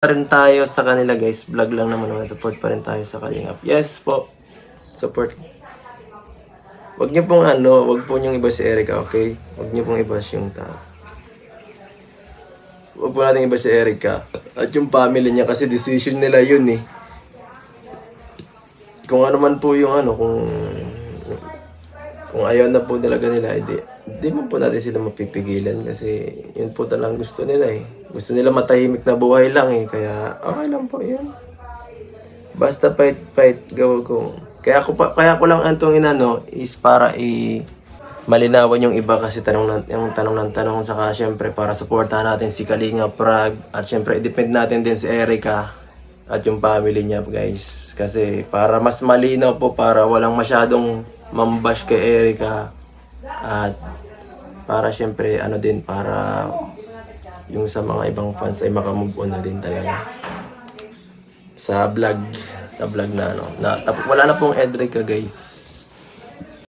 pa rin tayo sa kanila guys. Vlog lang naman, support pa rin tayo sa Kalingap. Yes po. Support. Wag niyo pong wag po niyong iba si Erica, okay? Wag niyo pong iba yung tao. Wag po natin iba si Erica. At yung family niya kasi decision nila yun eh. Kung ano man po yung kung ayaw na po talaga nila, hindi mo po natin sila mapipigilan kasi yun po talagang gusto nila eh. Gusto nila matahimik na buhay lang eh, kaya okay lang po yun. Basta fight, go. Kaya ko lang antong is para malinawan yung iba kasi tanong ng tanong saka syempre para suportahan natin si Kalinga Prab at syempre i-depend natin din si Erica at yung family niya guys. Kasi para mas malinaw po, para walang masyadong mambash kay Erica at para syempre para yung sa mga ibang fans ay makamove on na din talaga sa vlog na tapos wala na pong Edrica guys.